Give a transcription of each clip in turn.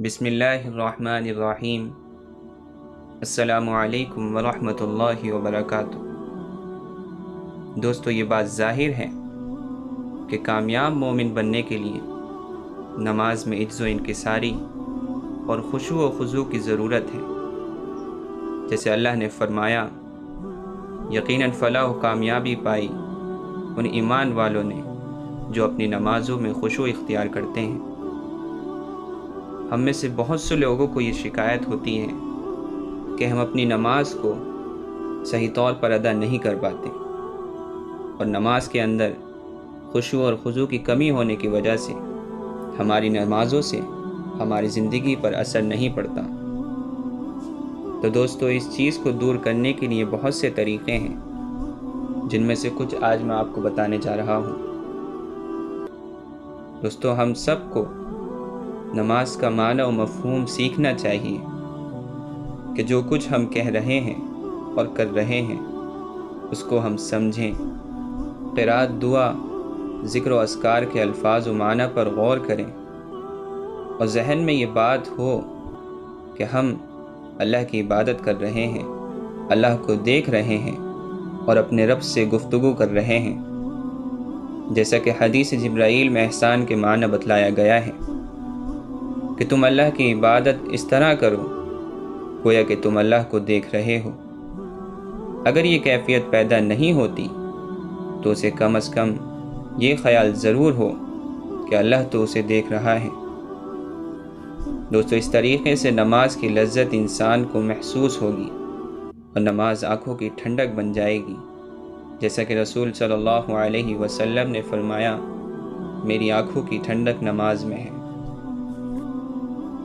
بسم اللہ الرحمن الرحیم۔ السلام علیکم ورحمۃ اللہ وبرکاتہ۔ دوستو، یہ بات ظاہر ہے کہ کامیاب مومن بننے کے لیے نماز میں عجز و انکساری اور خشوع و خضوع کی ضرورت ہے۔ جیسے اللہ نے فرمایا، یقیناً فلاح و کامیابی پائی ان ایمان والوں نے جو اپنی نمازوں میں خشوع اختیار کرتے ہیں۔ ہم میں سے بہت سے لوگوں کو یہ شکایت ہوتی ہے کہ ہم اپنی نماز کو صحیح طور پر ادا نہیں کر پاتے، اور نماز کے اندر خشوع اور خضوع کی کمی ہونے کی وجہ سے ہماری نمازوں سے ہماری زندگی پر اثر نہیں پڑتا۔ تو دوستو، اس چیز کو دور کرنے کے لیے بہت سے طریقے ہیں، جن میں سے کچھ آج میں آپ کو بتانے جا رہا ہوں۔ دوستو، ہم سب کو نماز کا معنی و مفہوم سیکھنا چاہیے کہ جو کچھ ہم کہہ رہے ہیں اور کر رہے ہیں اس کو ہم سمجھیں، قرات، دعا، ذکر و اذکار کے الفاظ و معنی پر غور کریں، اور ذہن میں یہ بات ہو کہ ہم اللہ کی عبادت کر رہے ہیں، اللہ کو دیکھ رہے ہیں اور اپنے رب سے گفتگو کر رہے ہیں۔ جیسا کہ حدیث جبرائیل میں احسان کے معنی بتلایا گیا ہے کہ تم اللہ کی عبادت اس طرح کرو گویا کہ تم اللہ کو دیکھ رہے ہو۔ اگر یہ کیفیت پیدا نہیں ہوتی تو اسے کم از کم یہ خیال ضرور ہو کہ اللہ تو اسے دیکھ رہا ہے۔ دوستو، اس طریقے سے نماز کی لذت انسان کو محسوس ہوگی اور نماز آنکھوں کی ٹھنڈک بن جائے گی، جیسا کہ رسول صلی اللہ علیہ وسلم نے فرمایا، میری آنکھوں کی ٹھنڈک نماز میں ہے۔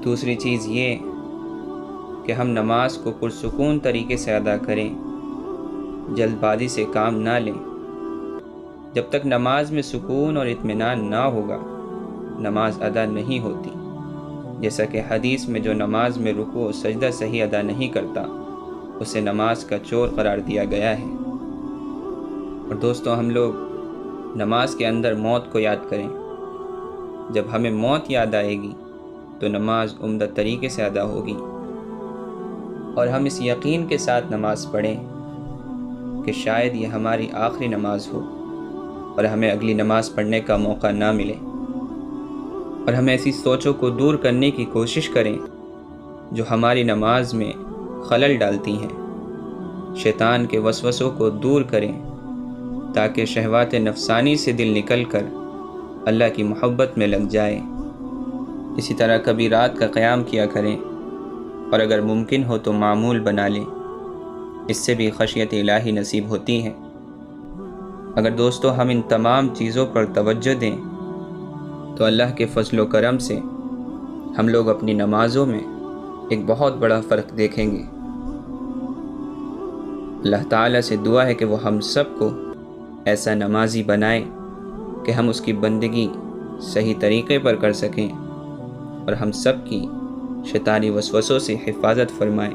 دوسری چیز یہ کہ ہم نماز کو پرسکون طریقے سے ادا کریں، جلد بازی سے کام نہ لیں۔ جب تک نماز میں سکون اور اطمینان نہ ہوگا، نماز ادا نہیں ہوتی۔ جیسا کہ حدیث میں جو نماز میں رکوع و سجدہ صحیح ادا نہیں کرتا اسے نماز کا چور قرار دیا گیا ہے۔ اور دوستو، ہم لوگ نماز کے اندر موت کو یاد کریں۔ جب ہمیں موت یاد آئے گی تو نماز عمدہ طریقے سے ادا ہوگی، اور ہم اس یقین کے ساتھ نماز پڑھیں کہ شاید یہ ہماری آخری نماز ہو اور ہمیں اگلی نماز پڑھنے کا موقع نہ ملے، اور ہم ایسی سوچوں کو دور کرنے کی کوشش کریں جو ہماری نماز میں خلل ڈالتی ہیں۔ شیطان کے وسوسوں کو دور کریں تاکہ شہوات نفسانی سے دل نکل کر اللہ کی محبت میں لگ جائے۔ اسی طرح کبھی رات کا قیام کیا کریں، اور اگر ممکن ہو تو معمول بنا لیں، اس سے بھی خشیت الہی نصیب ہوتی ہے۔ اگر دوستو ہم ان تمام چیزوں پر توجہ دیں تو اللہ کے فضل و کرم سے ہم لوگ اپنی نمازوں میں ایک بہت بڑا فرق دیکھیں گے۔ اللہ تعالیٰ سے دعا ہے کہ وہ ہم سب کو ایسا نمازی بنائے کہ ہم اس کی بندگی صحیح طریقے پر کر سکیں، اور ہم سب کی شیطانی وسوسوں سے حفاظت فرمائے۔